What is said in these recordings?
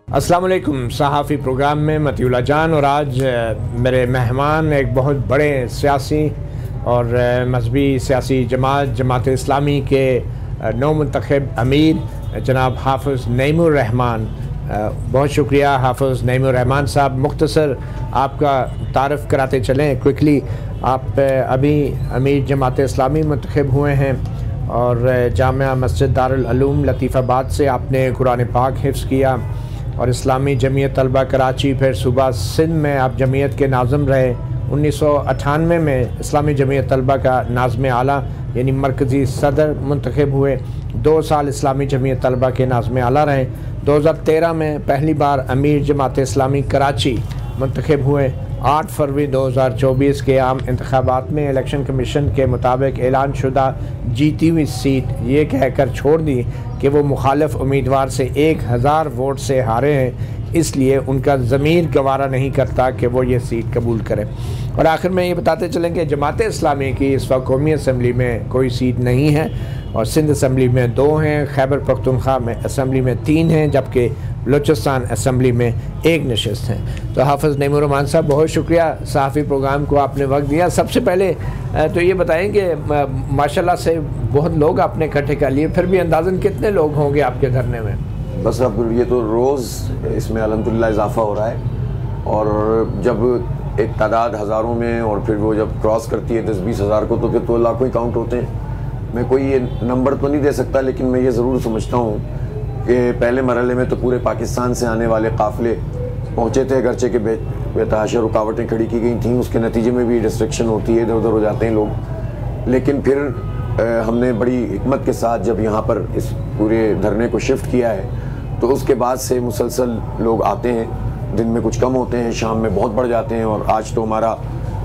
अस्सलाम वालेकुम। सहाफ़ी प्रोग्राम में मतीउल्लाह जान और आज मेरे मेहमान एक बहुत बड़े सियासी और मजहबी सियासी जमात इस्लामी के नौ मुंतखब अमीर जनाब हाफ़िज़ नईमुर रहमान। बहुत शुक्रिया हाफ़िज़ नईमुर रहमान साहब। मुख्तसर आपका तारफ़ कराते चलें क्विकली। आप अभी अमीर जमात इस्लामी मुंतखब हुए हैं और जामिया मस्जिद दारुल उलूम लतीफ़ाबाद से आपने कुरान पाक हिफ्ज़ किया और इस्लामी जमीयत तलबा कराची, फिर सूबा सिंध में आप जमीयत के नाज़िम रहे। 1998 में इस्लामी जमीयत तलबा का नाज़िम आला यानी मरकज़ी सदर मुंतखब हुए। 2 साल इस्लामी जमीयत तलबा के नाज़िम आला रहे। 2013 में पहली बार अमीर जमात इस्लामी कराची मुंतखब हुए। 8 फरवरी 2024 के आम इंतखाबात में इलेक्शन कमीशन के मुताबिक ऐलान शुदा जीती हुई सीट ये कहकर छोड़ दी कि वो मुखालिफ उम्मीदवार से 1000 वोट से हारे हैं, इसलिए उनका ज़मीर गवारा नहीं करता कि वो ये सीट कबूल करें। और आखिर में ये बताते चलें कि जमात इस्लामी की इस वक्त कौमी असम्बली में कोई सीट नहीं है और सिंध असम्बली में 2 हैं, खैबर पख्तूनख्वा में असम्बली में 3 हैं, जबकि बलूचिस्तान असम्बली में 1 नशिस्त हैं। तो हाफ़िज़ नईमुर रहमान साहब, बहुत शुक्रिया सहाफ़ी प्रोग्राम को आपने वक्त दिया। सबसे पहले तो ये बताएं कि माशाल्लाह से बहुत लोग आपने इकट्ठे कर लिए, फिर भी अंदाज़न कितने लोग होंगे आपके धरने में? बस अब ये तो रोज़ इसमें अल्हम्दुलिल्लाह इजाफ़ा हो रहा है और जब एक तादाद हज़ारों में और फिर वो जब क्रॉस करती है 10-20 हज़ार को तो फिर तो लाखों ही काउंट होते हैं। मैं कोई ये नंबर तो नहीं दे सकता, लेकिन मैं ये ज़रूर समझता हूँ कि पहले मरहले में तो पूरे पाकिस्तान से आने वाले काफ़िले पहुँचे थे, अगरचे के बेतहाशा रुकावटें खड़ी की गई थी, उसके नतीजे में भी डिस्ट्रक्शन होती है, इधर उधर हो जाते हैं लोग। लेकिन फिर हमने बड़ी हिकमत के साथ जब यहाँ पर इस पूरे धरने को शिफ्ट किया है तो उसके बाद से मुसलसल लोग आते हैं। दिन में कुछ कम होते हैं, शाम में बहुत बढ़ जाते हैं और आज तो हमारा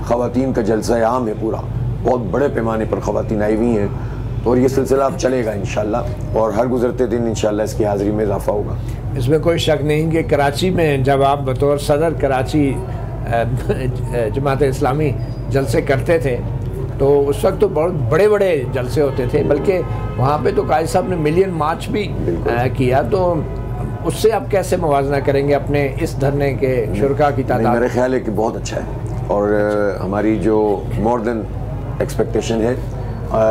ख़वातीन का जलसा आम है, पूरा बहुत बड़े पैमाने पर ख़वातीन आई हुई हैं और ये सिलसिला अब चलेगा इंशाल्लाह और हर गुज़रते दिन इंशाल्लाह इसकी हाज़िरी में इजाफ़ा होगा। इसमें कोई शक नहीं कि कराची में जब आप बतौर सदर कराची जमात इस्लामी जलसे करते थे तो उस वक्त तो बहुत बड़े बड़े जलसे होते थे, बल्कि वहाँ पे तो कायद साहब ने मिलियन मार्च भी किया। तो उससे आप कैसे मुवाजना करेंगे अपने इस धरने के शुरका की तादाद? मेरा ख्याल है कि बहुत अच्छा है और हमारी जो मोर देन एक्सपेक्टेशन है,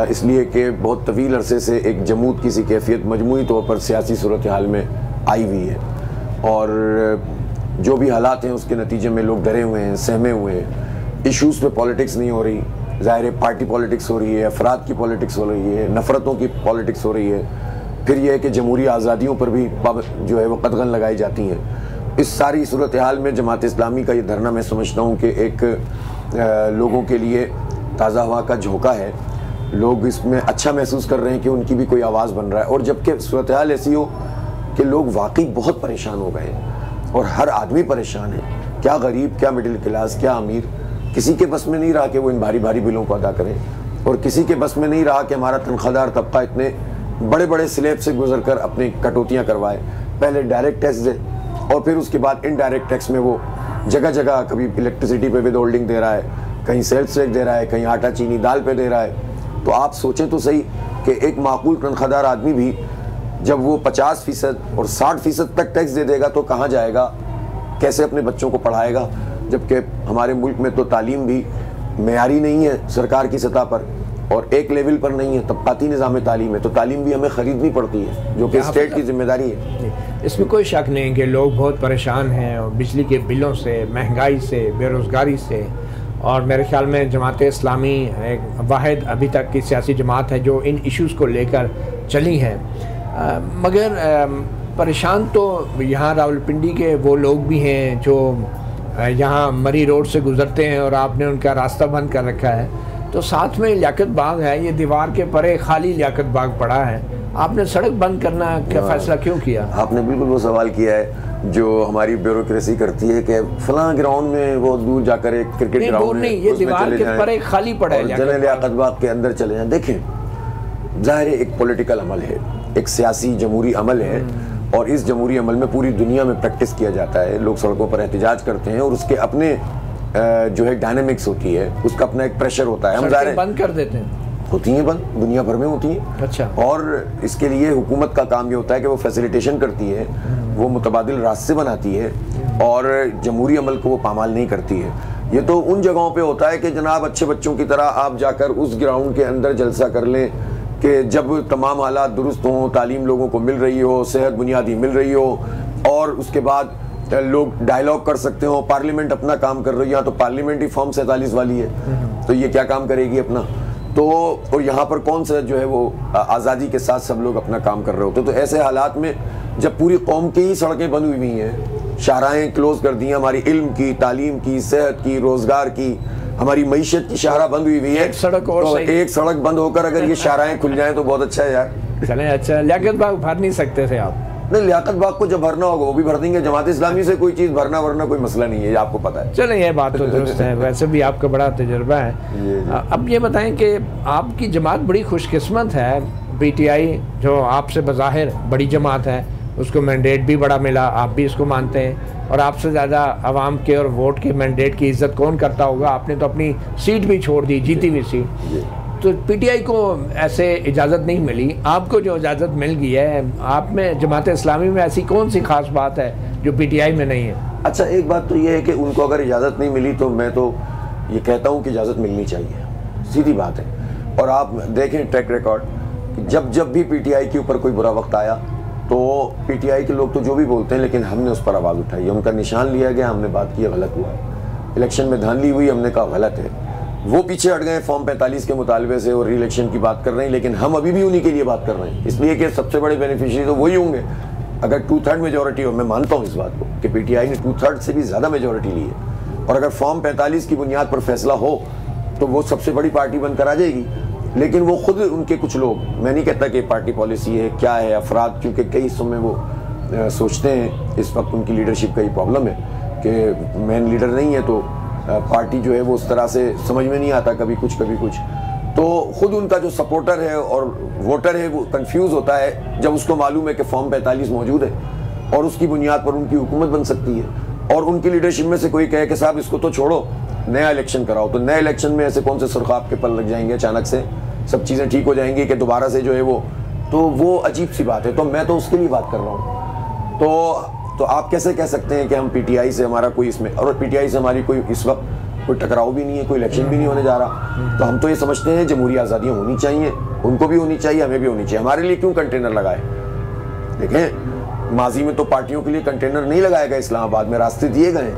इसलिए कि बहुत तवील अरसे से एक जमूद की सी कैफियत मजमूई तौर पर सियासी सूरत हाल में आई हुई है और जो भी हालात हैं उसके नतीजे में लोग डरे हुए हैं, सहमे हुए हैं। इशूज़ पे पॉलिटिक्स नहीं हो रही, ज़ाहिर है पार्टी पॉलिटिक्स हो रही है, अफराद की पॉलिटिक्स हो रही है, नफ़रतों की पॉलिटिक्स हो रही है। फिर यह है कि जमहूरी आज़ादियों पर भी जो है वो कदगन लगाई जाती हैं। इस सारी सूरत हाल में जमात इस्लामी का ये धरना मैं समझता हूँ कि एक लोगों के लिए ताज़ा हवा का झोंका है। लोग इसमें अच्छा महसूस कर रहे हैं कि उनकी भी कोई आवाज़ बन रहा है और जबकि सूरत हाल ऐसी हो कि लोग वाकई बहुत परेशान हो गए हैं और हर आदमी परेशान है, क्या गरीब, क्या मिडिल क्लास, क्या अमीर। किसी के बस में नहीं रहा कि वो इन भारी भारी बिलों को अदा करें और किसी के बस में नहीं रहा कि हमारा तनख्वाहदार तबका इतने बड़े बड़े स्लैब से गुजर कर अपनी कटौतियाँ करवाए। पहले डायरेक्ट टैक्स दे और फिर उसके बाद इनडायरेक्ट टैक्स में वो जगह जगह कभी इलेक्ट्रिसिटी पे विद होल्डिंग दे रहा है, कहीं सेल्स टैक्स दे रहा है, कहीं आटा चीनी दाल पे दे रहा है। तो आप सोचें तो सही कि एक माकूल तनख्वाहदार आदमी भी जब वो 50% और 60% तक टैक्स दे देगा तो कहाँ जाएगा, कैसे अपने बच्चों को पढ़ाएगा? जबकि हमारे मुल्क में तो तालीम भी मेयारी नहीं है सरकार की सतह पर और एक लेवल पर नहीं है, तबकाती निज़ाम तालीम है, तो तालीम भी हमें ख़रीदनी पड़ती है जो कि स्टेट की जिम्मेदारी है। इसमें कोई शक नहीं कि लोग बहुत परेशान हैं और बिजली के बिलों से, महंगाई से, बेरोज़गारी से। और मेरे ख्याल में जमात इस्लामी एक वाहिद अभी तक की सियासी जमात है जो इन इश्यूज़ को लेकर चली है। मगर परेशान तो यहाँ रावलपिंडी के वो लोग भी हैं जो यहाँ मरी रोड से गुज़रते हैं और आपने उनका रास्ता बंद कर रखा है। तो साथ में लियाकत बाग है, ये दीवार के परे खाली लियाकत बाग पड़ा है, आपने सड़क बंद करना का फैसला क्यों किया? आपने बिल्कुल वो सवाल किया है जो हमारी ब्यूरोक्रेसी करती है कि फलां ग्राउंड में वो दूर जाकर एक क्रिकेट ग्राउंड नहीं, ये दीवार के परे खाली पड़ा है, चले लियाकत बाग के अंदर चले जाएं। देखें, ज़ाहिर है एक पॉलिटिकल अमल है, एक सियासी जमहूरी अमल है और इस जमहूरी अमल में पूरी दुनिया में प्रैक्टिस किया जाता है। लोग सड़कों पर एहतजाज करते हैं और उसके अपने जो है डायनेमिक्स होती है, उसका अपना एक प्रेशर होता है। हम सड़कें बंद कर देते हैं, होती हैं बंद, दुनिया भर में होती हैं। अच्छा। और इसके लिए हुकूमत का काम ये होता है कि वो फैसिलिटेशन करती है, वो मुतबादिल रास्ते बनाती है और जमहूरी अमल को वो पामाल नहीं करती है। ये तो उन जगहों पे होता है कि जनाब अच्छे बच्चों की तरह आप जाकर उस ग्राउंड के अंदर जलसा कर लें कि जब तमाम हालात दुरुस्त हों, तालीम लोगों को मिल रही हो, सेहत बुनियादी मिल रही हो, और उसके बाद लोग डायलॉग कर सकते हो, पार्लियामेंट अपना काम कर रही है। यहाँ तो पार्लियामेंट ही फॉर्म 47 वाली है, तो ये क्या काम करेगी अपना। तो और यहाँ पर कौन सा जो है वो आज़ादी के साथ सब लोग अपना काम कर रहे होते। तो ऐसे हालात में जब पूरी कौम की ही सड़कें बंद हुई हैं, शाहराहें क्लोज कर दी हैं, हमारी इल्म की, तालीम की, सेहत की, रोजगार की, हमारी मईशत की शाहराह बंद हुई है, सड़क और तो एक सड़क बंद होकर अगर ये शाहराहें खुल जाएं तो बहुत अच्छा है यार। चलें, अच्छा लियाकत बाग भर नहीं सकते थे आप? नहीं, लियाकत बाग को जब भरना होगा वो भी भर देंगे। जमात इस्लामी से कोई चीज़ भरना वरना कोई मसला नहीं है, ये आपको पता है। चलें, ये बात तो दुरुस्त है, वैसे भी आपका बड़ा तजुर्बा है। अब ये बताएं कि आपकी जमात बड़ी खुशकिस्मत है, PTI जो आपसे बज़ाहिर बड़ी जमात है, उसको मैंडेट भी बड़ा मिला, आप भी इसको मानते हैं, और आपसे ज़्यादा आवाम के और वोट के मैंडेट की इज़्ज़त कौन करता होगा। आपने तो अपनी सीट भी छोड़ दी, जीती हुई सीट। तो PTI को ऐसे इजाज़त नहीं मिली, आपको जो इजाज़त मिल गई है, आप में जमात इस्लामी में ऐसी कौन सी खास बात है जो PTI में नहीं है? अच्छा, एक बात तो ये है कि उनको अगर इजाज़त नहीं मिली तो मैं तो ये कहता हूँ कि इजाज़त मिलनी चाहिए, सीधी बात है। और आप देखें ट्रैक रिकॉर्ड, जब भी PTI के ऊपर कोई बुरा वक्त आया तो PTI के लोग तो जो भी बोलते हैं, लेकिन हमने उस पर आवाज़ उठाई, उनका निशान लिया गया, हमने बात की, गलत हुआ। इलेक्शन में धांधली हुई, हमने कहा गलत है। वो पीछे हट गए फॉर्म 45 के मुतालबे से और री-इलेक्शन की बात कर रहे हैं, लेकिन हम अभी भी उन्हीं के लिए बात कर रहे हैं, इसलिए कि सबसे बड़े बेनिफिशियरी तो वही होंगे। अगर 2/3 मेजोरिटी हो, मैं मानता हूँ इस बात को कि PTI ने 2/3 से भी ज़्यादा मेजोरिटी ली है, और अगर फॉर्म 45 की बुनियाद पर फैसला हो तो वो सबसे बड़ी पार्टी बनकर आ जाएगी। लेकिन वो खुद उनके कुछ लोग, मैं नहीं कहता कि पार्टी पॉलिसी है क्या है, अफराद क्योंकि कई हिस्सों में वो सोचते हैं, इस वक्त उनकी लीडरशिप का ही प्रॉब्लम है कि मेन लीडर नहीं है, तो पार्टी जो है वो उस तरह से समझ में नहीं आता, कभी कुछ कभी कुछ। तो खुद उनका जो सपोर्टर है और वोटर है वो कंफ्यूज होता है जब उसको मालूम है कि फॉर्म 45 मौजूद है और उसकी बुनियाद पर उनकी हुकूमत बन सकती है, और उनकी लीडरशिप में से कोई कहे कि साहब इसको तो छोड़ो, नया इलेक्शन कराओ। तो नए इलेक्शन में ऐसे कौन से सुरखाब के पर लग जाएंगे, अचानक से सब चीज़ें ठीक हो जाएंगी कि दोबारा से जो है वो अजीब सी बात है। तो मैं तो उसके लिए बात कर रहा हूँ। तो आप कैसे कह सकते हैं कि हम PTI से हमारा कोई इसमें, और PTI से हमारी कोई इस वक्त कोई टकराव भी नहीं है, कोई इलेक्शन भी नहीं होने जा रहा। तो हम तो ये समझते हैं जमहूरी आज़ादियाँ होनी चाहिए, उनको भी होनी चाहिए, हमें भी होनी चाहिए। हमारे लिए क्यों कंटेनर लगाए? देखें, माजी में तो पार्टियों के लिए कंटेनर नहीं लगाया गया, इस्लामाबाद में रास्ते दिए गए,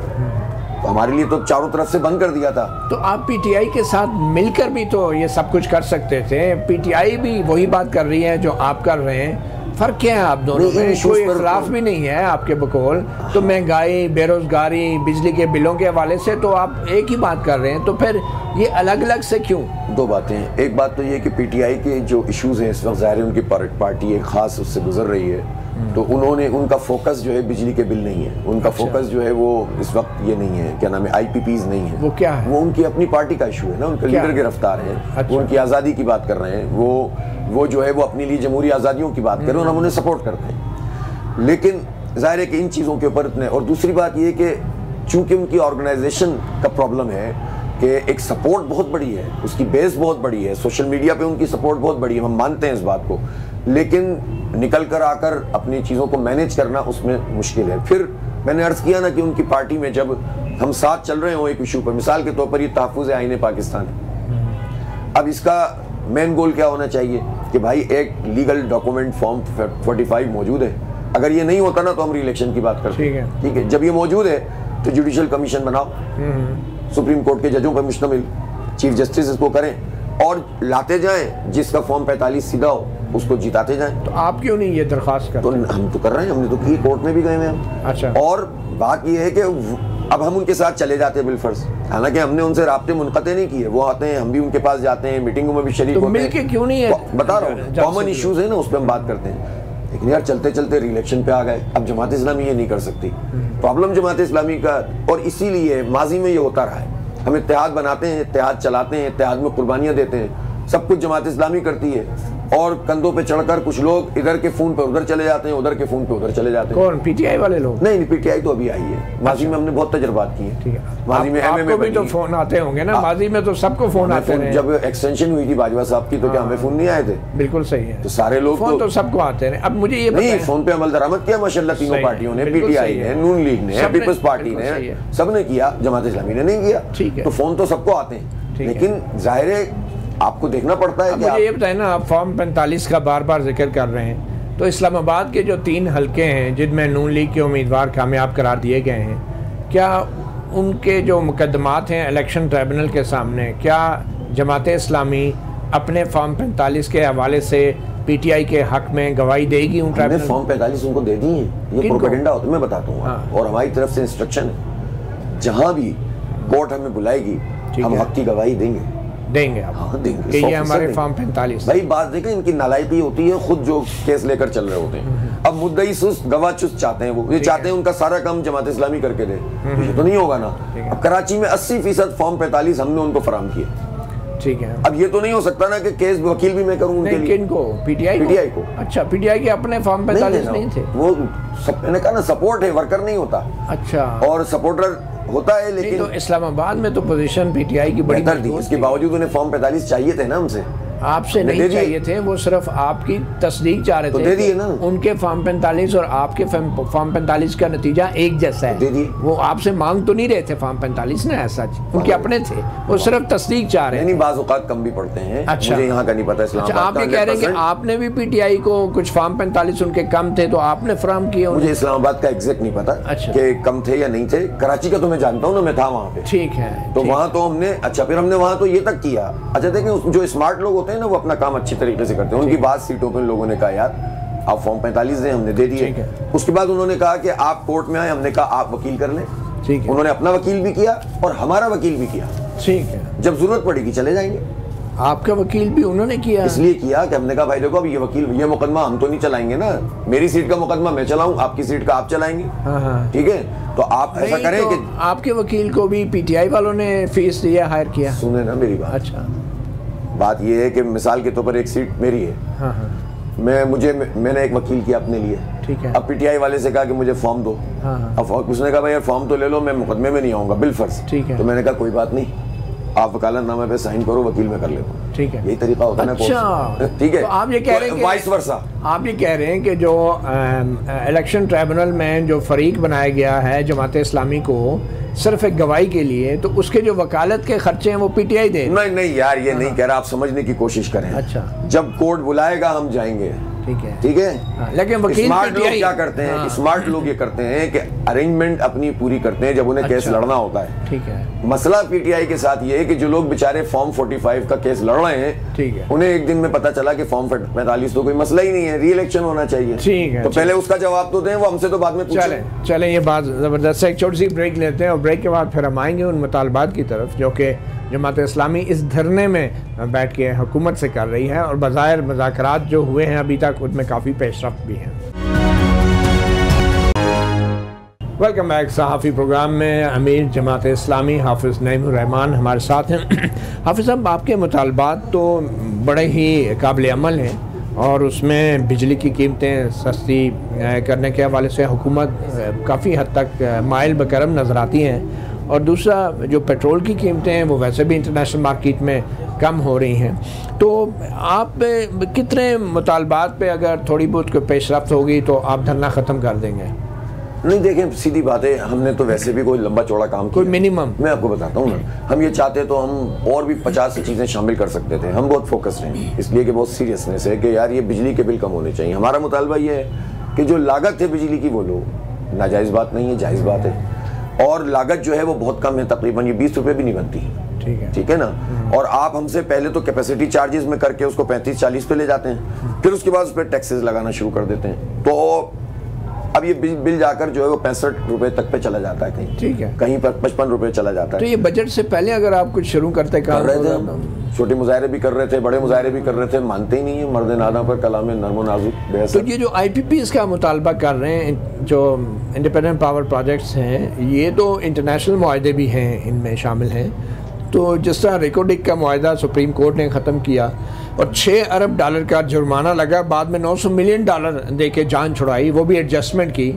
तो हमारे लिए तो चारों तरफ से बंद कर दिया था। तो आप PTI के साथ मिलकर भी तो ये सब कुछ कर सकते थे। PTI भी वही बात कर रही है जो आप कर रहे हैं, फर्क क्या है आप दोनों में? कोई इख्तिलाफ भी नहीं है आपके बकौल। तो महंगाई, बेरोजगारी, बिजली के बिलों के हवाले से तो आप एक ही बात कर रहे हैं, तो फिर ये अलग अलग से क्यों? दो बातें हैं। एक बात तो ये कि PTI के जो इश्यूज हैं इस वक्त, ज़ाहिर है उनकी पार्टी एक खास उससे गुजर रही है, तो उनका फोकस जो है बिजली के बिल नहीं है, उनका फोकस जो है वो इस वक्त ये नहीं है, क्या नाम है, IPPs नहीं है। वो क्या है? वो उनकी अपनी पार्टी का इशू है ना, उनके लीडर गिरफ्तार है। अच्छा। उनकी आज़ादी की बात कर रहे हैं, वो जो है वो अपने लिए जमहूरी आज़ादियों की बात कर रहे हैं और हम उन्हें सपोर्ट करते हैं। लेकिन जाहिर है कि इन चीज़ों के ऊपर इतने, और दूसरी बात ये कि चूंकि उनकी ऑर्गेनाइजेशन का प्रॉब्लम है कि एक सपोर्ट बहुत बड़ी है, उसकी बेस बहुत बड़ी है, सोशल मीडिया पे उनकी सपोर्ट बहुत बड़ी है, हम मानते हैं इस बात को, लेकिन निकल कर आकर अपनी चीज़ों को मैनेज करना उसमें मुश्किल है। फिर मैंने अर्ज़ किया ना कि उनकी पार्टी में जब हम साथ चल रहे हो एक इशू पर, मिसाल के तौर पर ये तहफ़्फ़ुज़ आईन पाकिस्तान, अब इसका मेन गोल क्या होना चाहिए कि भाई एक लीगल डॉक्यूमेंट फॉर्म 45 मौजूद है, अगर ये नहीं होता ना तो हम री-इलेक्शन की बात करते हैं, ठीक है। जब ये मौजूद है तो जुडिशल कमीशन बनाओ, सुप्रीम कोर्ट के जजों पर मुश्तमिल, चीफ जस्टिस इसको करें और लाते जाएं, जिसका फॉर्म 45 सीधा हो उसको जिताते जाएं। तो आप क्यों नहीं ये दरख्वास्त करते? तो हम तो कर रहे हैं, हमने तो की, कोर्ट में भी गए हैं हम। अच्छा। और बात ये है कि अब हम उनके साथ चले जाते हैं बिलफर्ज, हालांकि हमने उनसे राब्ते मुनक़ते नहीं किए, वो आते हैं, हम भी उनके पास जाते हैं, मीटिंगों में भी शरीक होते हैं। मिलके क्यों नहीं है? बता रहा हूँ, कॉमन इश्यूज है ना, उस पर हम बात करते हैं। लेकिन यार चलते चलते री-इलेक्शन पे आ गए, अब जमात इस्लामी ये नहीं कर सकती। प्रॉब्लम जमात इस्लामी का, और इसीलिए माजी में ये होता रहा है, हम इत्तेहाद बनाते हैं, इत्तेहाद चलाते हैं, इत्तेहाद में कुर्बानियाँ देते हैं, सब कुछ जमात इस्लामी करती है, और कंधों पे चढ़कर कुछ लोग इधर के फोन पे उधर चले जाते हैं, उधर के फोन पे उधर चले जाते हैं। कौन? पीटीआई वाले लोग? नहीं, पीटीआई तो अभी आई है, माजी में हमने बहुत तजुर्बात किए। ठीक है, माजी में आपको भी तो फोन आते होंगे ना? माजी में तो सबको फोन आते हैं। जब एक्सटेंशन हुई थी बाजवा साहब की, तो क्या हमें फोन नहीं आए थे? बिल्कुल सही है, तो सारे लोग फोन तो सबको आते हैं। अब मुझे ये नहीं, फोन पे अमल दरामद किया माशाल्लाह तीनों पार्टियों ने, पीटीआई ने, नून लीग ने, पीपल्स पार्टी ने, सबने किया, जमात इस्लामी ने नहीं किया। ठीक है, तो फोन तो सबको आते हैं, लेकिन जाहिर है आपको देखना पड़ता है। मुझे ये बताए ना, आप फॉर्म 45 का बार बार जिक्र कर रहे हैं, तो इस्लामाबाद के जो 3 हलके हैं जिनमें नून लीग के उम्मीदवार कामयाब करार दिए गए हैं, क्या उनके जो मुकदमात हैं इलेक्शन ट्रिब्यूनल के सामने, क्या जमात इस्लामी अपने फॉर्म 45 के हवाले से पीटीआई के हक में गवाही देगी? उन ट्रिब्यूनल फॉर्म 45 उनको दे दिए, ये प्रोपेगेंडा होता है, मैं बताता हूँ। हाँ। और हमारी तरफ से इंस्ट्रक्शन है, जहाँ भी कोर्ट हमें बुलाएगी हम हक की गवाही देंगे आप। हाँ, देंगे कि ये हमारे फॉर्म 45। भाई बात देखें, इनकी नालायकी होती है, खुद जो केस लेकर चल रहे होते हैं। अब मुद्दई सुस्त गवाह चुस्त चाहते हैं, वो ये चाहते हैं उनका सारा काम जमात इस्लामी करके दे, ये तो नहीं होगा ना। अब कराची में 80% फॉर्म 45 हमने उनको फराहम किए। ठीक है, अब ये तो नहीं हो सकता ना कि केस वकील भी मैं करूं उनके लिए। किनको? पीटीआई को? अच्छा, पीटीआई के अपने फॉर्म 45 नहीं थे? वो मैंने कहा ना, सपोर्ट है, वर्कर नहीं होता। अच्छा, और सपोर्टर होता है, लेकिन तो इस्लामाबाद में तो पोजीशन पीटीआई की बड़ी थी, इसके बावजूद उन्हें फॉर्म 45 चाहिए थे ना हमसे। आपसे नहीं चाहिए थे, वो सिर्फ आपकी तस्दीक चाह रहे थे। दे दिए ना। उनके फॉर्म 45 और आपके फॉर्म 45 का नतीजा एक जैसा है। दे दिए। वो आपसे मांग तो नहीं रहे थे फॉर्म 45 ना, ऐसा उनके अपने थे, वो सिर्फ तस्दीक चाह रहे थे। नहीं, बाज़ औक़ात कम भी पड़ते हैं। अच्छा, मुझे यहाँ का नहीं पता इस्लामाबाद। अच्छा, आप ये कह रहे हैं कि आपने भी पीटीआई को कुछ फॉर्म 45 उनके कम थे तो आपने फराहम किए? मुझे इस्लामाबाद का एग्जैक्ट नहीं पता कि कम थे या नहीं थे। कराची का तो मैं जानता हूँ ना, मैं था वहाँ पे। ठीक है, तो वहाँ तो हमने, अच्छा फिर हमने वहाँ तो ये तक किया। अच्छा देखें, जो स्मार्ट लोग होते हैं ना, वो अपना काम अच्छी तरीके से करते हैं। उनकी बात सीटों पर लोगों ने कहा यार आप फॉर्म 45 दें, हमने दे दिए। उसके बाद उन्होंने कहा कि आप कोर्ट में आए, हमने कहा आप वकील कर लें। ठीक है, उन्होंने अपना वकील भी किया और हमारा वकील भी किया। ठीक है, जब जरूरत पड़ेगी चले जाएंगे। आपका वकील भी उन्होंने किया? इसलिए किया कि हमने कहा भाई देखो, अब ये वकील, ये मुकदमा हम तो नहीं चलाएंगे ना, मेरी सीट का मुकदमा मैं चलाऊं, आपकी सीट का आप चलाएंगे। ठीक है, तो आप ऐसा करें कि आपके वकील को भी पीटीआई वालों ने फीस दिया, हायर किया? सुने ना मेरी बात। अच्छा, बात ये है कि मिसाल के तौर पर एक सीट मेरी है। हाँ। मैंने एक वकील किया अपने लिए। ठीक है, अब पीटीआई वाले से कहा कि मुझे फॉर्म दो। हाँ। अब उसने कहा भाई यार फॉर्म तो ले लो, मैं मुकदमे में नहीं आऊंगा बिलफर्ज। ठीक है, तो मैंने कहा कोई बात नहीं, आप वकालतनामे पे साइन करो, वकील में कर लेता हूं। ठीक है, यही तरीका होता है ना। अच्छा, ठीक है, तो आप ये कह रहे हैं वाइस वर्सा, आप ये कह रहे हैं कि जो इलेक्शन ट्रिब्यूनल में जो फरीक बनाया गया है जमात इस्लामी को सिर्फ एक गवाही के लिए, तो उसके जो वकालत के खर्चे हैं वो पीटीआई दे? नहीं यार, ये नहीं कह रहा, आप समझने की कोशिश करें। अच्छा, जब कोर्ट बुलाएगा हम जाएंगे। ठीक है, ठीक है। लेकिन वकील स्मार्ट लोग क्या करते हैं? स्मार्ट लोग ये करते हैं कि अरेंजमेंट अपनी पूरी करते हैं जब उन्हें केस लड़ना होता है। ठीक है, मसला पीटीआई के साथ ये है कि जो लोग बेचारे फॉर्म 45 का केस लड़ रहे हैं, ठीक है, उन्हें एक दिन में पता चला कि फॉर्म 45 तो कोई मसला ही नहीं है, री इलेक्शन होना चाहिए। ठीक है, तो पहले उसका जवाब तो दें, वो हमसे तो बाद में पूछें। चलें, ये बात जबरदस्त है। एक छोटी सी ब्रेक लेते हैं और ब्रेक के बाद फिर हम आएंगे उन मुतालबात की तरफ जो कि जमात इस्लामी इस धरने में बैठ के हुकूमत से कर रही है, और बज़ाहिर मुज़ाकरात जो हुए हैं अभी तक उनमें काफ़ी पेशरफ्त भी है। Welcome back. सहाफ़ी प्रोग्राम में अमीर जमात इस्लामी हाफिज़ नईमुर रहमान हमारे साथ हैं। हाफिज़ साहब, आपके मुतालबात तो बड़े ही काबिल अमल हैं, और उसमें बिजली की कीमतें सस्ती करने के हवाले से हुकूमत काफ़ी हद तक माइल बकरम नज़र आती हैं, और दूसरा जो पेट्रोल की कीमतें हैं वो वैसे भी इंटरनेशनल मार्केट में कम हो रही हैं। तो आप कितने मुतालबात पे अगर थोड़ी बहुत कोई पेशरफ्त होगी तो आप धरना ख़त्म कर देंगे? नहीं, देखें सीधी बात है, हमने तो वैसे भी कोई लंबा चौड़ा काम कोई मिनिमम, मैं आपको बताता हूँ ना, हम ये चाहते तो हम और भी 50 चीज़ें शामिल कर सकते थे। हम बहुत फोकस हैं इसलिए कि बहुत सीरियसनेस है कि यार ये बिजली के बिल कम होने चाहिए। हमारा मुतालबा ये है कि जो लागत है बिजली की वो लो, नाजायज़ बात नहीं है, जायज़ बात है। और लागत जो है वो बहुत कम है, तकरीबन ये 20 रुपये भी नहीं बनती। ठीक है ना। और आप हमसे पहले तो कैपेसिटी चार्जेस में करके उसको 35-40 पे ले जाते हैं, फिर उसके बाद उस पर टैक्सेस लगाना शुरू कर देते हैं। तो अब ये बिल जाकर जो है वो 65 रुपए तक पे चला जाता है कहीं। ठीक है, कहीं पर 55 रुपए चला जाता है। तो ये बजट से पहले अगर आप कुछ शुरू करते कर रहे थे, छोटे मुजाहरे भी कर रहे थे, बड़े मुजाहरे भी कर रहे थे, मानते ही नहीं है। मर्द नादा पर कलाम नर्म नाजुक बहस। तो ये जो IPPs का मुतालबा कर रहे हैं, जो इंडिपेंडेंट पावर प्रोजेक्ट्स हैं, ये तो इंटरनेशनल मुआहदे भी हैं, इनमें शामिल हैं। तो जिस तरह रिकोडिक का मुआहदा सुप्रीम कोर्ट ने ख़त्म किया और 6 अरब डॉलर का जुर्माना लगा, बाद में 900 मिलियन डॉलर दे के जान छुड़ाई, वो भी एडजस्टमेंट की,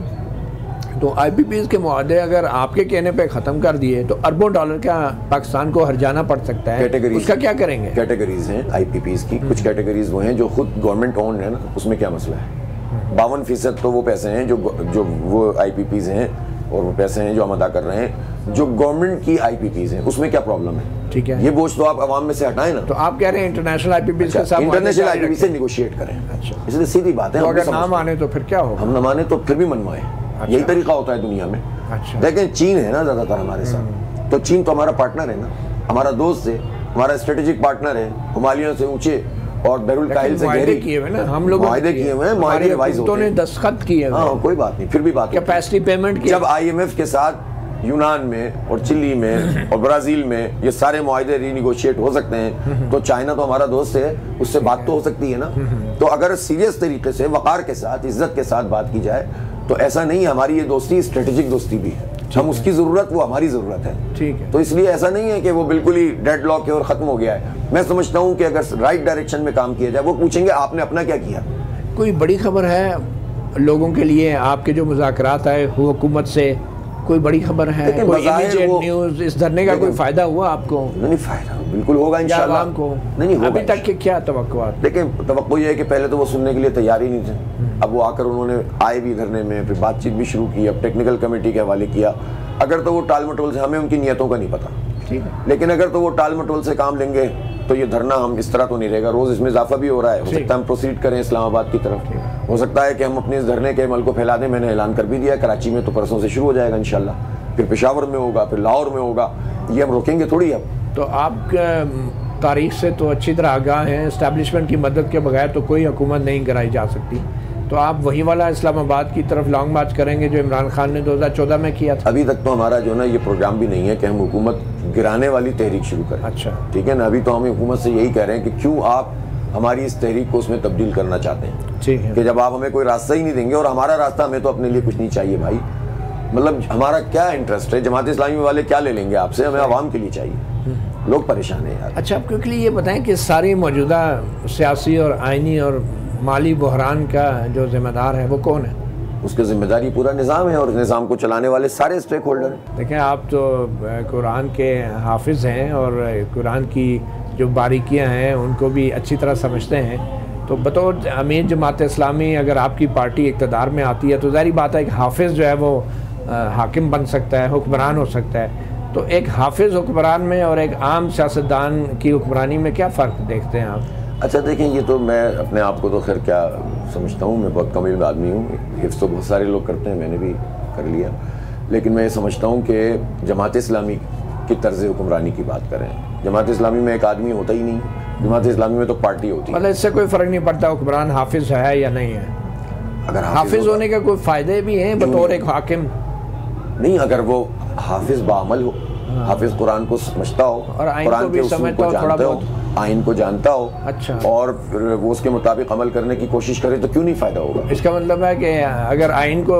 तो IPPs के मुआहदे अगर आपके कहने पे ख़त्म कर दिए तो अरबों डॉलर का पाकिस्तान को हर्जाना पड़ सकता है, उसका क्या करेंगे? कैटेगरीज हैं IPPs की, कुछ कैटेगरीज वो हैं जो खुद गवर्नमेंट ओन है ना, उसमें क्या मसला है। 52% तो वो पैसे हैं जो वो IPPs हैं और वो पैसे हैं जो हम अदा कर रहे हैं जो गवर्नमेंट की IPPs हैं, उसमें क्या प्रॉब्लम है? ठीक है, ये बोझ तो आप आवाम में से हटाएं ना। तो आप कह रहे हैं इंटरनेशनल IPPs के साथ, इंटरनेशनल IPPs से निगोशिएट करें। अच्छा, इसलिए सीधी बात है, तो अगर ना माने तो फिर क्या होगा? हम ना माने तो फिर भी मनवाएं। अच्छा। यही तरीका होता है दुनिया में। अच्छा। लेकिन चीन है ना ज्यादातर हमारे साथ, तो चीन तो हमारा पार्टनर है ना, हमारा दोस्त है, हमारा स्ट्रेटेजिक पार्टनर है, हिमालयों से ऊंचे और बैरुल काहिल से गहरी किए हुए ना, हम लोग मुआहदे किए हुए हैं, मुआहदे रिवाइज होते हैं, दस्तखत किए हैं। हाँ कोई बात नहीं, फिर भी बात कैपेसिटी पेमेंट की, जब IMF के साथ यूनान में और चिली में और ब्राजील में ये सारे मुआहदे रीनिगोशिएट हो सकते हैं, तो चाइना तो हमारा दोस्त है, उससे बात तो हो सकती है ना। तो अगर सीरियस तरीके से वकार के साथ इज्जत के साथ बात की जाए तो ऐसा नहीं, हमारी ये दोस्ती स्ट्रेटेजिक दोस्ती भी है, हम उसकी जरूरत, वो हमारी जरूरत है। ठीक है, तो इसलिए ऐसा नहीं है कि वो बिल्कुल ही डेडलॉक है और खत्म हो गया है। मैं समझता हूँ कि अगर राइट डायरेक्शन में काम किया जाए, वो पूछेंगे आपने अपना क्या किया। कोई बड़ी खबर है लोगों के लिए, आपके जो मुज़ाकरात आए हुकूमत से, कोई बड़ी खबर है, कोई इमीडिएट न्यूज़, इस धरने का कोई फायदा हुआ आपको? नहीं, फायदा बिल्कुल होगा इंशाल्लाह को। नहीं होगा। अभी तक के क्या तवक्कुआत? देखिए, तवक्को ये है कि पहले तो वो सुनने के लिए तैयार ही नहीं थे, अब वो आकर उन्होंने आए भी धरने में, फिर बातचीत भी शुरू की, अब टेक्निकल कमेटी के हवाले किया। अगर तो वो टाल मटोल से, हमें उनकी नियतों का नहीं पता, ठीक है, लेकिन अगर तो वो टाल मटोल से काम लेंगे तो ये धरना हम इस तरह तो नहीं रहेगा, रोज इसमें इजाफा भी हो रहा है, हो सकता है हम प्रोसीड करें इस्लामाबाद की तरफ, हो सकता है कि हम अपने इस धरने के अमल को फैला दें। मैंने ऐलान कर भी दिया है, कराची में तो परसों से शुरू हो जाएगा इंशाल्लाह, फिर पेशावर में होगा, फिर लाहौर में होगा, ये हम रोकेंगे थोड़ी। अब तो आप तारीख से तो अच्छी तरह आगाह हैं, इस्टेब्लिशमेंट की मदद के बगैर तो कोई हुकूमत नहीं कराई जा सकती, तो आप वही वाला इस्लामाबाद की तरफ लॉन्ग मार्च करेंगे जो इमरान खान ने 2014 में किया था? अभी तक तो हमारा जो ना ये प्रोग्राम भी नहीं है कि हम हुकूमत गिराने वाली तहरीक शुरू करें। अच्छा, ठीक है ना, अभी तो हम हुकूमत से यही कह रहे हैं कि क्यों आप हमारी इस तहरीक को उसमें तब्दील करना चाहते हैं। ठीक है, कि जब आप हमें कोई रास्ता ही नहीं देंगे, और हमारा रास्ता, हमें तो अपने लिए कुछ नहीं चाहिए भाई, मतलब हमारा क्या इंटरेस्ट है, जमात इस्लामी वाले क्या ले लेंगे आपसे, हमें आवाम के लिए चाहिए, लोग परेशान हैं यार। अच्छा, आप क्योंकि ये बताएं कि सारी मौजूदा सियासी और आइनी और माली बहरान का जो जिम्मेदार है वो कौन है? उसकी जिम्मेदारी पूरा निज़ाम है और निज़ाम को चलाने वाले सारे स्टेक होल्डर हैं। देखें, आप तो कुरान के हाफिज़ हैं और कुरान की जो बारीकियां हैं उनको भी अच्छी तरह समझते हैं, तो बतौर अमीर जमात इस्लामी अगर आपकी पार्टी इक़्तिदार में आती है तो ज़ाहिर बात है कि हाफिज़ जो है वो हाकिम बन सकता है, हुक्मरान हो सकता है। तो एक हाफिज़ हुक्मरान में और एक आम सियासतदान की हुक्मरानी में क्या फ़र्क देखते हैं आप? अच्छा देखें, ये तो मैं अपने आप को तो खैर क्या समझता हूँ, मैं बहुत कमील आदमी हूँ, हिफ्ज़ तो बहुत सारे लोग करते हैं, मैंने भी कर लिया, लेकिन मैं ये समझता हूँ कि जमात इस्लामी की तर्ज़ हुक्मरानी की बात करें, जमात इस्लामी में एक आदमी होता ही नहीं, जमात इस्लामी में तो पार्टी होती है। मतलब इससे कोई फ़र्क नहीं पड़ता हुक्मरान हाफिज़ है या नहीं है? अगर हाफिज़ होने के कोई फ़ायदे भी हैं बतौर एक हाकिम? नहीं, अगर वो हाफिज़ बाअमल हो, हाफिज़ कुरान को समझता हो और कुरान के उसूल को जानता हो, आइन को जानता हो, अच्छा, और वो उसके मुताबिक अमल करने की कोशिश करे, तो क्यों नहीं फ़ायदा होगा? इसका मतलब है कि अगर आइन को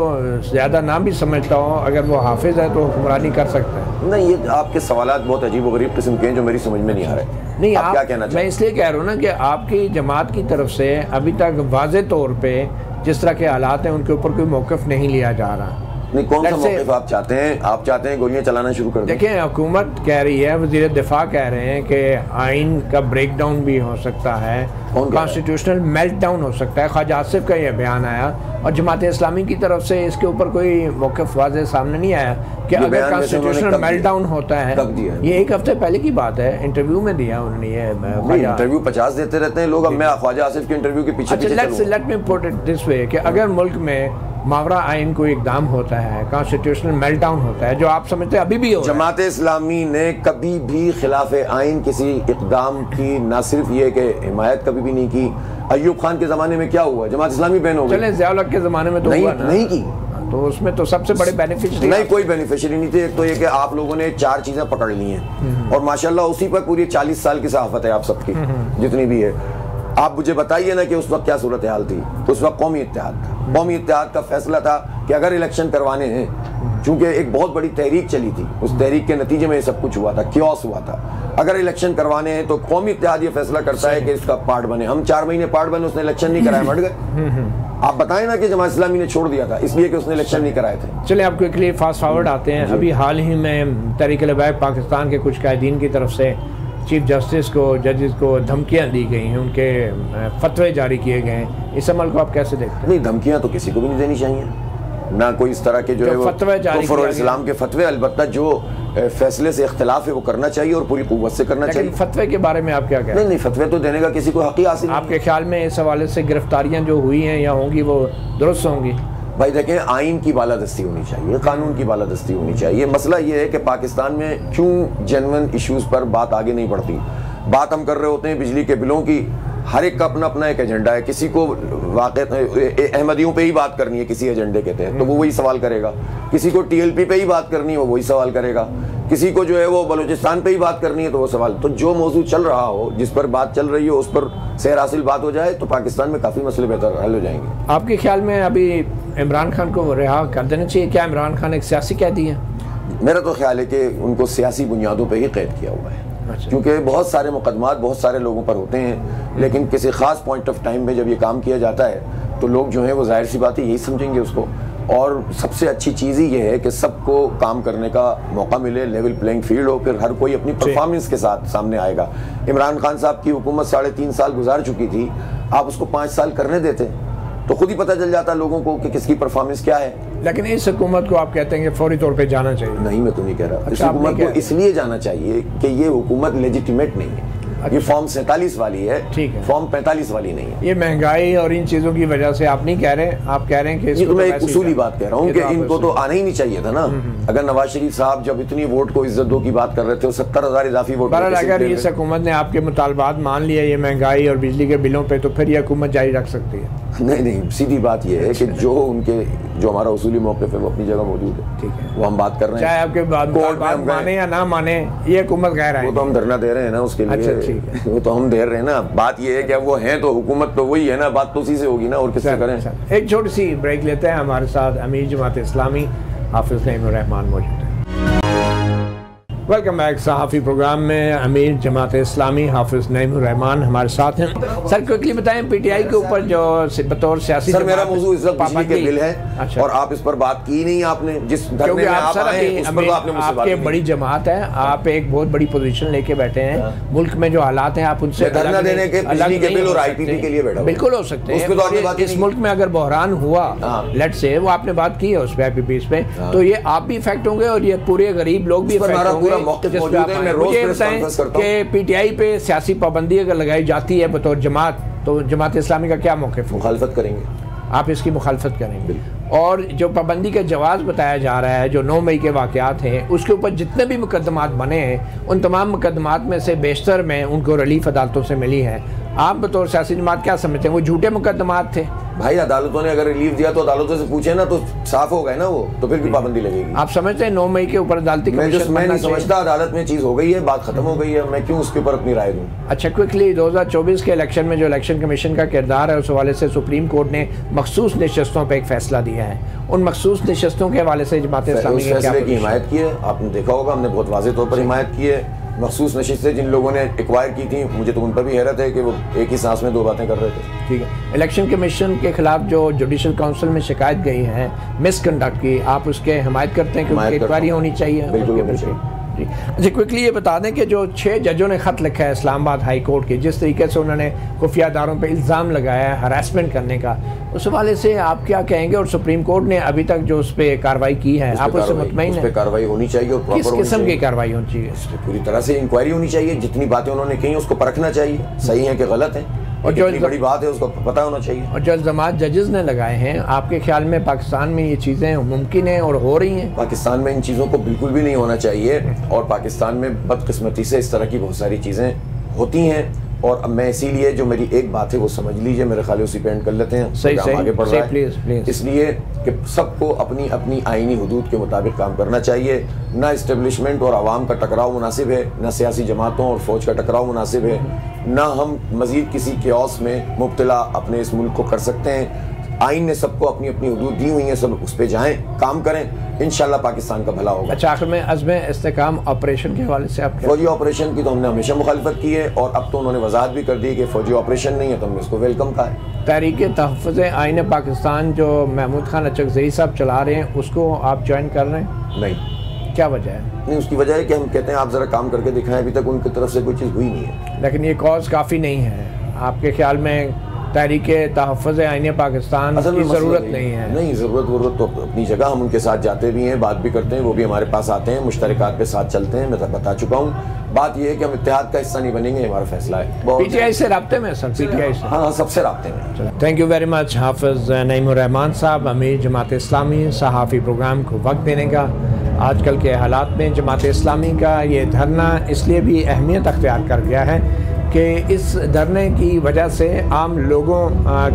ज़्यादा ना भी समझता हो, अगर वो हाफिज़ है तो हुक्मरानी कर सकता है? नहीं, ये आपके सवालात बहुत अजीब व गरीब किस्म के हैं जो मेरी समझ में नहीं आ रहे। नहीं, आप क्या कहना चाहते हैं? मैं इसलिए कह रहा हूँ ना कि आपकी जमात की तरफ से अभी तक वाज़े तौर पर जिस तरह के हालात हैं उनके ऊपर कोई मौक़िफ़ नहीं लिया जा रहा। नहीं, कौन सा मौक़िफ़ आप चाहते हैं? आप चाहते हैं गोलियां चलाना शुरू कर दें? देखिए, हुकूमत कह रही है, वज़ीर दिफा कह रहे हैं कि आइन का ब्रेक डाउन भी हो सकता है, कॉन्स्टिट्यूशनल मेल्ट डाउन हो सकता है। ख्वाजा आसिफ का यह बयान आया और जमात इस्लामी की तरफ से इसके ऊपर कोई मौक़िफ़ वाज़े सामने नहीं आया कि अगर कॉन्स्टिट्यूशनल मेल्ट डाउन होता है। ये एक हफ्ते पहले की बात है, इंटरव्यू में दिया उन्होंने ये। इंटरव्यू 50 देते रहते हैं लोग, अब मैं ख्वाजा आसिफ के इंटरव्यू के पीछे let me put it this way कि अगर मुल्क में मावरा आइन कोई इकदाम होता है, कॉन्स्टिट्यूशनल मेल्टडाउन होता है, जो आप समझते हैं अभी भी हो, जमात इस्लामी ने कभी भी खिलाफ आइन किसी इकदाम की ना सिर्फ ये कि हिमायत कभी भी नहीं की। अयूब खान के ज़माने में क्या हुआ? जमात इस्लामी बैन हो गई। चले ज़िया उल हक के ज़माने में तो नहीं, हुआ ना? नहीं की, तो उसमें तो सबसे बड़े बेनिफिशियरी नहीं, कोई बेनिफिशियरी नहीं थे। एक तो ये कि आप लोगों ने 4 चीज़ें पकड़ ली हैं और माशाल्लाह उसी पर पूरी 40 साल की सहाफ़त है आप सबकी जितनी भी है। आप मुझे बताइए ना कि उस वक्त क्या सूरत हाल थी। उस वक्त कौमी इत्तेहाद था, कौमी इत्तेहाद का फैसला था कि अगर इलेक्शन करवाने हैं चूंकि एक बहुत बड़ी तहरीक चली थी, उस तहरीक के नतीजे में ये सब कुछ हुआ था, क्योस हुआ था। अगर इलेक्शन करवाने हैं तो कौमी इत्तेहाद ये फैसला करता है कि इसका पार्ट बने। हम 4 महीने पार्ट बने, उसने इलेक्शन नहीं कराया, मर गए। आप बताएं ना कि जमात इस्लामी ने छोड़ दिया था इसलिए कि उसने इलेक्शन नहीं कराए थे। चलिए आपको एक लिए फास्ट फॉरवर्ड आते हैं। अभी हाल ही में तहरीक लबैक पाकिस्तान के कुछ कायदीन की तरफ से चीफ जस्टिस को, जजेस को धमकियां दी गई हैं, उनके फतवे जारी किए गए हैं। इस अमल को आप कैसे देखते हैं? नहीं, धमकियां तो किसी को भी नहीं देनी चाहिए, ना कोई इस तरह के जो है वो कुफ्र इस्लाम के फतवे। अलबत्ता जो फैसले से इख्तिलाफ है वो करना चाहिए और पूरी कुव्वत से करना चाहिए। फतवे के बारे में आप क्या कहते हैं? नहीं, फतवे तो देने का किसी को हक़ हासिल। आपके ख्याल में इस हवाले से गिरफ्तारियां जो हुई हैं या होंगी वो दुरुस्त होंगी? भाई देखें, आइन की बालादस्ती होनी चाहिए, कानून की बालादस्ती होनी चाहिए। मसला ये है कि पाकिस्तान में क्यों जेन्युइन इश्यूज़ पर बात आगे नहीं बढ़ती। बात हम कर रहे होते हैं बिजली के बिलों की, हर एक का अपना अपना एक एजेंडा है। किसी को अहमदियों पे ही बात करनी है किसी एजेंडे के तहत तो वो वही सवाल करेगा, किसी को TLP पे ही बात करनी है वो वही सवाल करेगा, किसी को जो है वो बलूचिस्तान पे ही बात करनी है तो वो सवाल। तो जो मौजूद चल रहा हो, जिस पर बात चल रही हो, उस पर सैर हासिल बात हो जाए तो पाकिस्तान में काफ़ी मसले बेहतर हल हो जाएंगे। आपके ख्याल में अभी इमरान खान को रिहा कर देना चाहिए? क्या इमरान खान एक सियासी कैदी है? मेरा तो ख्याल है कि उनको सियासी बुनियादों पर ही कैद किया हुआ है। अच्छा। क्योंकि बहुत सारे मुकदमात बहुत सारे लोगों पर होते हैं, लेकिन किसी ख़ास पॉइंट ऑफ टाइम में जब ये काम किया जाता है तो लोग जो हैं वो जाहिर सी बात है यही समझेंगे उसको। और सबसे अच्छी चीज़ ही ये है कि सबको काम करने का मौका मिले, लेवल प्लेइंग फील्ड हो, फिर हर कोई अपनी परफॉर्मेंस के साथ सामने आएगा। इमरान खान साहब की हुकूमत 3.5 साल गुजार चुकी थी, आप उसको 5 साल करने देते तो खुद ही पता चल जाता लोगों को कि किसकी परफॉर्मेंस क्या है। लेकिन इस हुकूमत को आप कहते हैं कि फौरी तौर पे जाना चाहिए? नहीं, मैं तो नहीं कह रहा। अच्छा, इस हुकूमत को इसलिए जाना चाहिए कि ये हुकूमत लेजिटिमेट नहीं है। अच्छा। ये फॉर्म 47 वाली है, ठीक है, फॉर्म 45 वाली नहीं है। ये महंगाई और इन चीज़ों की वजह से आप नहीं कह रहे, आप कह रहे हैं कि तो मैं एक उसूली बात कह रहा हूँ कि इनको तो आना ही नहीं चाहिए था ना। अगर नवाज शरीफ साहब जब इतनी वोट को इज्जत दो की बात कर रहे थे, 70,000 इजाफी वोट, अगर इस हुकूमत ने आपके मुतालबात मान लिया ये महंगाई और बिजली के बिलों पे, तो फिर ये हुकूमत जारी रख सकती है? नहीं, सीधी बात यह है कि जो हमारा उसूली मौक़िफ़ है वो अपनी जगह मौजूद है। ठीक है, वो हम बात कर रहे हैं, चाहे आपके बात माने या ना माने, ये हुकूमत कह रहा है। वो तो हम धरना दे रहे हैं ना उसके लिए। अच्छा, ठीक है, वो तो हम दे रहे हैं ना। बात ये है कि वो हैं तो हुकूमत तो वही है ना, बात तो उसी से होगी ना, और किससे करें। एक छोटी सी ब्रेक लेते हैं। हमारे साथ अमीर जमात इस्लामी हाफिज नईमुर रहमान मौजूद है। Welcome back. सहाफ़ी प्रोग्राम में अमीर जमात इस्लामी हाफिज नईमुर रहमान हमारे साथ हैं। सर क्विकली बताएं, PTI के ऊपर जो बतौर सियासी, सर मेरा मौजूद इस वक्त बिजली के बिल है। अच्छा। और आप इस पर बात की नहीं आपने, जिस धरने में आप आए उस पर तो आपने मुझसे बात की। आपके बड़ी जमात है, आप एक बहुत बड़ी पोजीशन लेके बैठे हैं, मुल्क में जो हालात हैं आप उनसे धरना देने के बिजली के बिल और IPP के लिए बैठा। बिल्कुल हो सकते हैं। इस मुल्क में अगर बहरान हुआ, लेट से वो आपने बात की है उस पर IPP पे, तो ये आप भी इफेक्ट होंगे और ये पूरे गरीब लोग भी इफेक्ट होंगे। मुझे बताएं कि PTI पे सियासी पाबंदी अगर लगाई जाती है बतौर जमात, तो जमात इस्लामी का क्या मौक़िफ़? मुखालफत करेंगे। आप इसकी मुखालफत करेंगे? और जो पाबंदी का जवाज़ बताया जा रहा है, जो 9 मई के वाक़यात हैं, उसके ऊपर जितने भी मुकदमात बने हैं, उन तमाम मुकदमात में से बेशतर में उनको रिलीफ अदालतों से मिली है। आप बतौर सियासी जमात क्या समझते हैं, वो झूठे मुकदमात थे? भाई अदालतों ने अगर रिलीफ दिया तो अदालतों से पूछे ना, तो साफ हो गए ना वो, तो फिर भी पाबंदी लगेगी। आप समझते हैं 9 मई के ऊपर अदालती कमीशन? मैं नहीं समझता, अदालत में चीज़ हो गई है, बात खत्म हो गई है, मैं क्यों उसके ऊपर अपनी राय दूँ। अच्छा, क्विकली 2024 के इलेक्शन में जो इलेक्शन कमीशन का किरदार है, उस हवाले से सुप्रीम कोर्ट ने मखसूस नशस्तों पर एक फैसला दिया है। उन मखसूस नशस्तों के हवाले से जमात इस्लामी के फैसले की हिमायत की है, आपने देखा होगा, हमने बहुत वाज़ेह तौर पर हिमायत की है। मखसूस नशिस्तें जिन लोगों ने एक्वायर की थी, मुझे तो उन पर भी हैरत है कि वो एक ही सांस में 2 बातें कर रहे थे। ठीक है, इलेक्शन कमीशन के खिलाफ जो जुडिशल काउंसिल में शिकायत गई है मिसकंडक्ट की, आप उसके हिमायत करते हैं कि उनकी इंक्वायरी होनी चाहिए? बिल्कुल। अच्छा, क्विकली ये बता दें कि जो 6 जजों ने ख़त लिखा है इस्लामाबाद हाई कोर्ट के, जिस तरीके से उन्होंने खुफिया इदारों पर इल्ज़ाम लगाया है हरासमेंट करने का, उस हवाले से आप क्या कहेंगे? और सुप्रीम कोर्ट ने अभी तक जो उस पर कार्रवाई की है, आप उससे मुतमईन हैं? कार्रवाई होनी चाहिए और किस किस्म की कार्रवाई होनी चाहिए? पूरी तरह से इंक्वायरी होनी चाहिए। जितनी बातें उन्होंने कही उसको परखना चाहिए, सही है कि गलत है, और जो बड़ी बात है उसको पता होना चाहिए। और जो इल्ज़ामात जजेस ने लगाए हैं, आपके ख्याल में पाकिस्तान में ये चीज़ें मुमकिन हैं और हो रही हैं? पाकिस्तान में इन चीज़ों को बिल्कुल भी नहीं होना चाहिए, और पाकिस्तान में बदकिस्मती से इस तरह की बहुत सारी चीज़ें होती हैं। और अब मैं इसीलिए जो मेरी एक बात है वो समझ लीजिए, मेरे ख्याल उसी पे एंड कर लेते हैं, सही आगे बढ़ रहा है। प्लीज। इसलिए कि सबको अपनी अपनी आईनी हुदूद के मुताबिक काम करना चाहिए। ना इस्टेब्लिशमेंट और आवाम का टकराव मुनासिब है, ना सियासी जमातों और फौज का टकराव मुनासिब है, ना हम मज़ीद किसी क्यास में मुब्तला अपने इस मुल्क को कर सकते हैं। आइन ने सबको अपनी अपनी हुदूद दी हुई हैं, सब उस पर जाएँ, काम करें, इंशाल्लाह पाकिस्तान का भला होगा। अच्छा, आखिर में अज़्म इस्तेकाम ऑपरेशन के हवाले से आप फौजी ऑपरेशन की तो हमने हमेशा मुखालिफत की है और अब तो उन्होंने वजाहत भी कर दी कि फौजी ऑपरेशन नहीं है तो हमने इसको वेलकम कहा है। तहरीक तहफ़्फ़ुज़ आईन पाकिस्तान जो महमूद खान अचकज़ई साहब चला रहे हैं उसको आप ज्वाइन कर रहे हैं? नहीं। क्या वजह है? नहीं, उसकी वजह है कि हम कहते हैं आप ज़रा काम करके दिखाएं, अभी तक उनकी तरफ से कोई चीज़ हुई नहीं है। लेकिन ये कॉज काफ़ी नहीं है आपके ख्याल में? तहरीक तहफ़्फ़ुज़ आईन पाकिस्तान की ज़रूरत नहीं है? नहीं, ज़रूरत तो अपनी जगह, हम उनके साथ जाते भी हैं, बात भी करते हैं, वो भी हमारे पास आते हैं, मुश्तरकात पे साथ चलते हैं। मैं बता चुका हूँ, बात ये है कि हम इत्तेहाद का हिस्सा नहीं बनेंगे, हमारा फैसला है। पीटीआई से राब्ते में सर? पीटीआई से? हाँ, सबसे राब्ते में। थैंक यू वेरी मच हाफिज़ नईमुर रहमान साहब, अमीर जमात इस्लामी, सहाफ़ी प्रोग्राम को वक्त देने का। आजकल के हालात में जमात इस्लामी का ये धरना इसलिए भी अहमियत अख्तियार कर गया है कि इस धरने की वजह से आम लोगों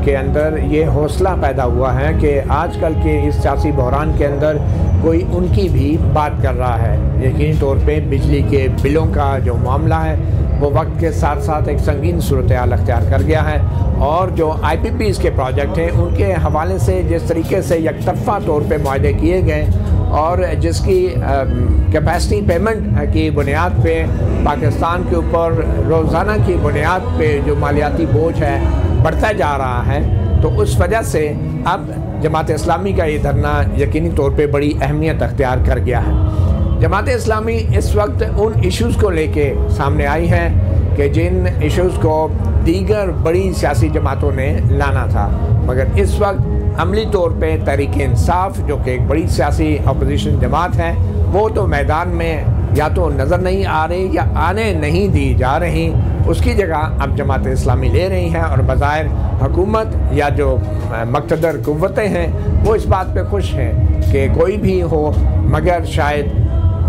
के अंदर ये हौसला पैदा हुआ है कि आजकल के इस सियासी बहरान के अंदर कोई उनकी भी बात कर रहा है। यकीनी तौर पे बिजली के बिलों का जो मामला है वो वक्त के साथ साथ एक संगीन सूरत हाल अख्तियार कर गया है और जो IPPs के प्रोजेक्ट हैं उनके हवाले से जिस तरीके से यकतरफ़ा तौर पे मुआहदे किए गए और जिसकी कैपेसिटी पेमेंट की बुनियाद पे पाकिस्तान के ऊपर रोज़ाना की बुनियाद पे जो मालियाती बोझ है बढ़ता जा रहा है, तो उस वजह से अब जमात इस्लामी का ये धरना यकीनी तौर पे बड़ी अहमियत अख्तियार कर गया है। जमात इस्लामी इस वक्त उन इश्यूज़ को लेके सामने आई है कि जिन इश्यूज़ को दीगर बड़ी सियासी जमातों ने लाना था, मगर इस वक्त अमली तौर पे तहरीक इंसाफ जो कि एक बड़ी सियासी अपोजिशन जमात है वो तो मैदान में या तो नज़र नहीं आ रही या आने नहीं दी जा रही, उसकी जगह अब जमात इस्लामी ले रही हैं और बज़ाहिर हुकूमत या जो मक़तदर क़ुव्वतें हैं वो इस बात पे खुश हैं कि कोई भी हो, मगर शायद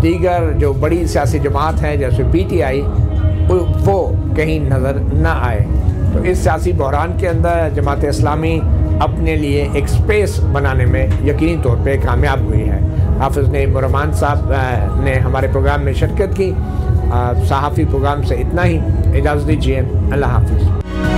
दीगर जो बड़ी सियासी जमात हैं जैसे PTI वो कहीं नज़र ना आए। तो इस सियासी बहरान के अंदर जमात इस्लामी अपने लिए एक स्पेस बनाने में यकीनी तौर पे कामयाब हुई है। हाफिज़ नईमुर रहमान साहब ने हमारे प्रोग्राम में शिरकत की। सहाफ़ी प्रोग्राम से इतना ही, इजाज़त दीजिए। अल्लाह हाफिज़।